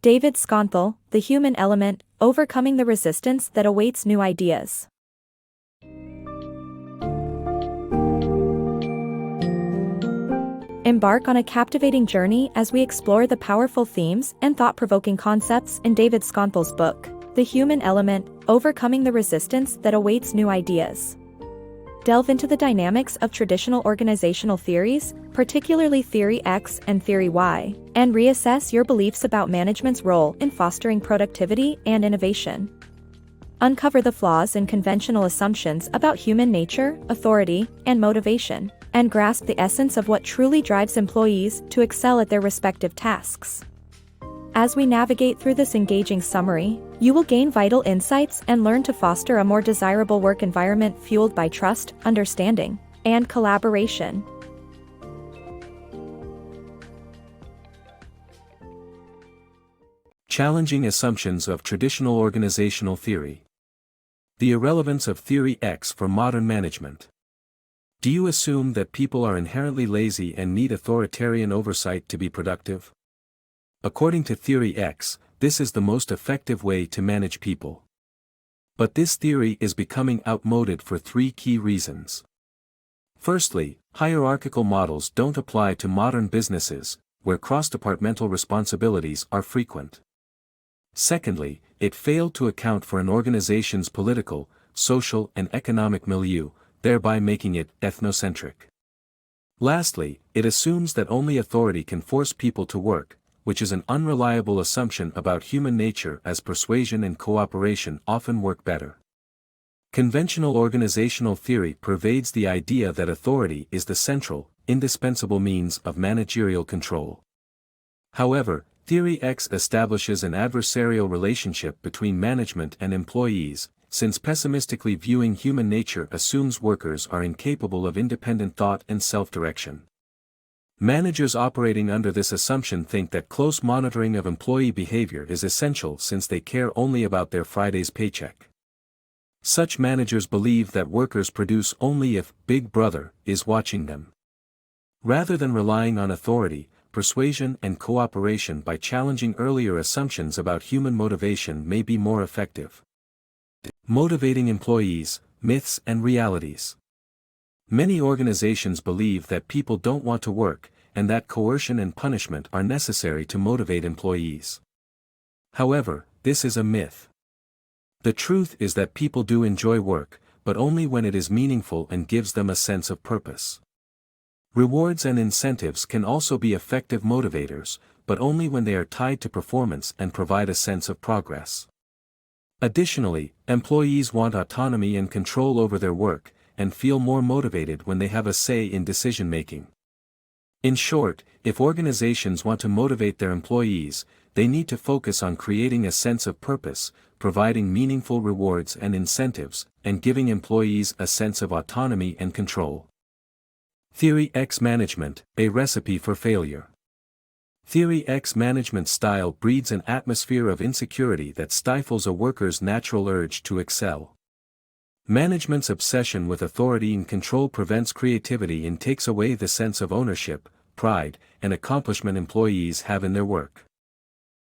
David Schonthal, The Human Element, Overcoming the Resistance That Awaits New Ideas. Embark on a captivating journey as we explore the powerful themes and thought-provoking concepts in David Schonthal's book, The Human Element, Overcoming the Resistance That Awaits New Ideas. Delve into the dynamics of traditional organizational theories, particularly Theory X and Theory Y, and reassess your beliefs about management's role in fostering productivity and innovation. Uncover the flaws in conventional assumptions about human nature, authority, and motivation, and grasp the essence of what truly drives employees to excel at their respective tasks. As we navigate through this engaging summary, you will gain vital insights and learn to foster a more desirable work environment fueled by trust, understanding, and collaboration. Challenging assumptions of traditional organizational theory. The irrelevance of Theory X for modern management. Do you assume that people are inherently lazy and need authoritarian oversight to be productive? According to Theory X, this is the most effective way to manage people. But this theory is becoming outmoded for three key reasons. Firstly, hierarchical models don't apply to modern businesses, where cross-departmental responsibilities are frequent. Secondly, it failed to account for an organization's political, social, and economic milieu, thereby making it ethnocentric. Lastly, it assumes that only authority can force people to work, which is an unreliable assumption about human nature, as persuasion and cooperation often work better. Conventional organizational theory pervades the idea that authority is the central, indispensable means of managerial control. However, Theory X establishes an adversarial relationship between management and employees, since pessimistically viewing human nature assumes workers are incapable of independent thought and self-direction. Managers operating under this assumption think that close monitoring of employee behavior is essential since they care only about their Friday's paycheck. Such managers believe that workers produce only if Big Brother is watching them. Rather than relying on authority, persuasion and cooperation by challenging earlier assumptions about human motivation may be more effective. Motivating employees, myths and realities. Many organizations believe that people don't want to work, and that coercion and punishment are necessary to motivate employees. However, this is a myth. The truth is that people do enjoy work, but only when it is meaningful and gives them a sense of purpose. Rewards and incentives can also be effective motivators, but only when they are tied to performance and provide a sense of progress. Additionally, employees want autonomy and control over their work, and feel more motivated when they have a say in decision-making. In short, if organizations want to motivate their employees, they need to focus on creating a sense of purpose, providing meaningful rewards and incentives, and giving employees a sense of autonomy and control. Theory X management, a recipe for failure. Theory X management style breeds an atmosphere of insecurity that stifles a worker's natural urge to excel. Management's obsession with authority and control prevents creativity and takes away the sense of ownership, pride, and accomplishment employees have in their work.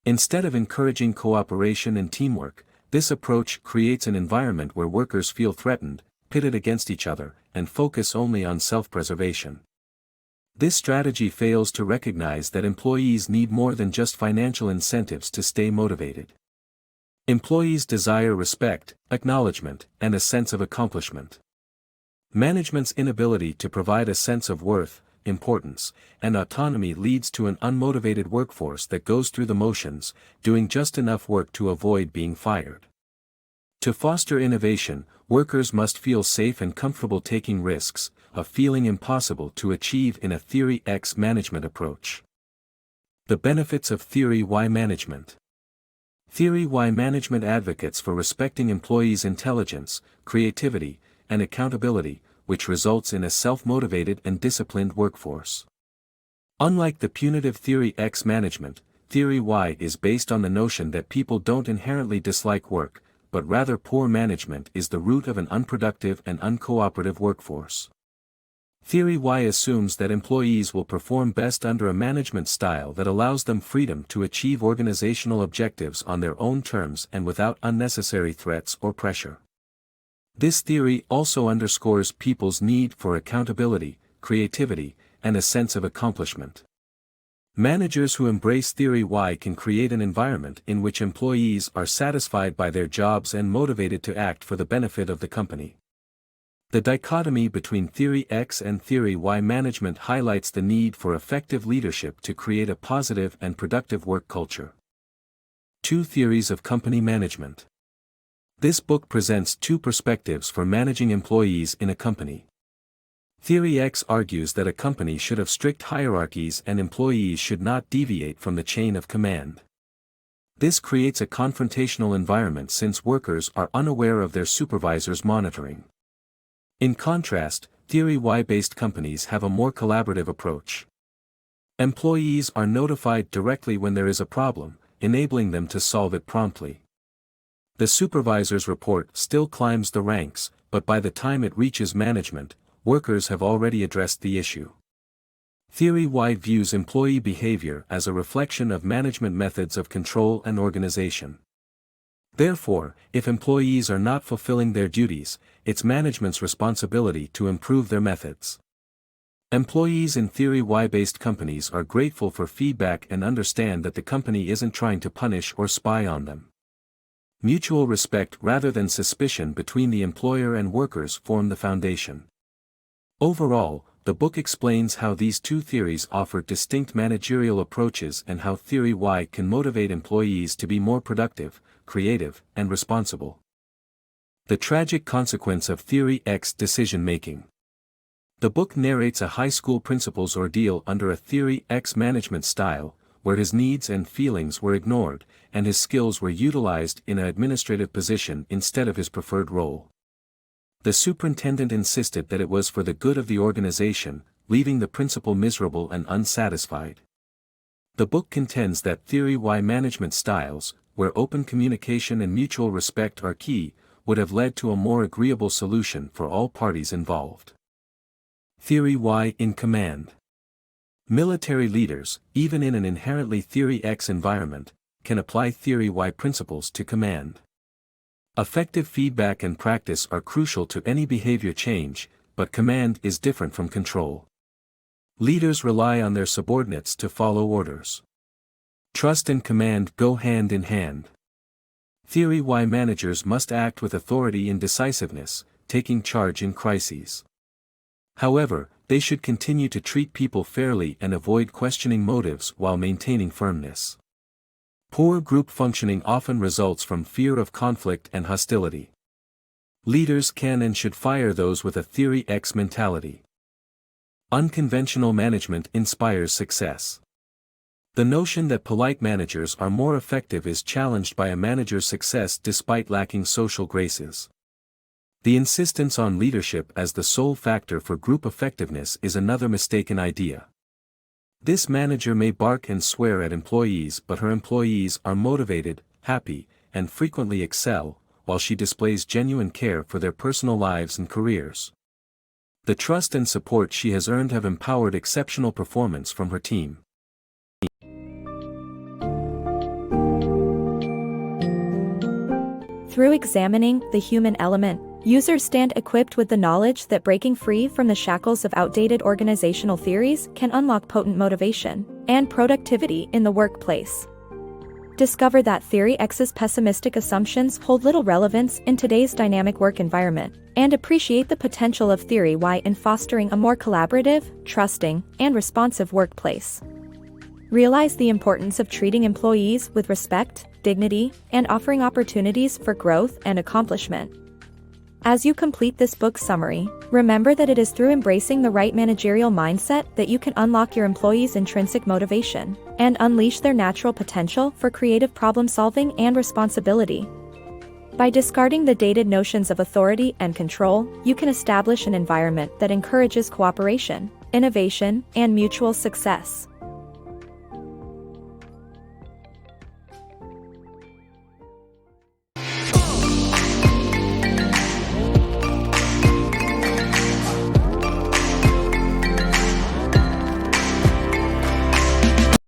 Instead of encouraging cooperation and teamwork, this approach creates an environment where workers feel threatened, pitted against each other, and focus only on self-preservation. This strategy fails to recognize that employees need more than just financial incentives to stay motivated. Employees desire respect, acknowledgement, and a sense of accomplishment. Management's inability to provide a sense of worth, importance, and autonomy leads to an unmotivated workforce that goes through the motions, doing just enough work to avoid being fired. To foster innovation, workers must feel safe and comfortable taking risks, a feeling impossible to achieve in a Theory X management approach. The benefits of Theory Y management. Theory Y management advocates for respecting employees' intelligence, creativity, and accountability, which results in a self-motivated and disciplined workforce. Unlike the punitive Theory X management, Theory Y is based on the notion that people don't inherently dislike work, but rather poor management is the root of an unproductive and uncooperative workforce. Theory Y assumes that employees will perform best under a management style that allows them freedom to achieve organizational objectives on their own terms and without unnecessary threats or pressure. This theory also underscores people's need for accountability, creativity, and a sense of accomplishment. Managers who embrace Theory Y can create an environment in which employees are satisfied by their jobs and motivated to act for the benefit of the company. The dichotomy between Theory X and Theory Y management highlights the need for effective leadership to create a positive and productive work culture. 2 Theories of Company Management. This book presents 2 perspectives for managing employees in a company. Theory X argues that a company should have strict hierarchies and employees should not deviate from the chain of command. This creates a confrontational environment since workers are unaware of their supervisor's monitoring. In contrast, Theory Y-based companies have a more collaborative approach. Employees are notified directly when there is a problem, enabling them to solve it promptly. The supervisor's report still climbs the ranks, but by the time it reaches management, workers have already addressed the issue. Theory Y views employee behavior as a reflection of management methods of control and organization. Therefore, if employees are not fulfilling their duties, it's management's responsibility to improve their methods. Employees in Theory Y-based companies are grateful for feedback and understand that the company isn't trying to punish or spy on them. Mutual respect rather than suspicion between the employer and workers form the foundation. Overall, the book explains how these 2 theories offer distinct managerial approaches and how Theory Y can motivate employees to be more productive, creative, and responsible. The tragic consequence of Theory X decision-making. The book narrates a high school principal's ordeal under a Theory X management style, where his needs and feelings were ignored, and his skills were utilized in an administrative position instead of his preferred role. The superintendent insisted that it was for the good of the organization, leaving the principal miserable and unsatisfied. The book contends that Theory Y management styles, where open communication and mutual respect are key, would have led to a more agreeable solution for all parties involved. Theory Y in command. Military leaders, even in an inherently Theory X environment, can apply Theory Y principles to command. Effective feedback and practice are crucial to any behavior change, but command is different from control. Leaders rely on their subordinates to follow orders. Trust and command go hand in hand. Theory Y managers must act with authority and decisiveness, taking charge in crises. However, they should continue to treat people fairly and avoid questioning motives while maintaining firmness. Poor group functioning often results from fear of conflict and hostility. Leaders can and should fire those with a Theory X mentality. Unconventional management inspires success. The notion that polite managers are more effective is challenged by a manager's success despite lacking social graces. The insistence on leadership as the sole factor for group effectiveness is another mistaken idea. This manager may bark and swear at employees, but her employees are motivated, happy, and frequently excel, while she displays genuine care for their personal lives and careers. The trust and support she has earned have empowered exceptional performance from her team. Through examining the human element, users stand equipped with the knowledge that breaking free from the shackles of outdated organizational theories can unlock potent motivation and productivity in the workplace. Discover that Theory X's pessimistic assumptions hold little relevance in today's dynamic work environment, and appreciate the potential of Theory Y in fostering a more collaborative, trusting, and responsive workplace. Realize the importance of treating employees with respect, dignity, and offering opportunities for growth and accomplishment. As you complete this book summary, remember that it is through embracing the right managerial mindset that you can unlock your employees' intrinsic motivation and unleash their natural potential for creative problem-solving and responsibility. By discarding the dated notions of authority and control, you can establish an environment that encourages cooperation, innovation, and mutual success.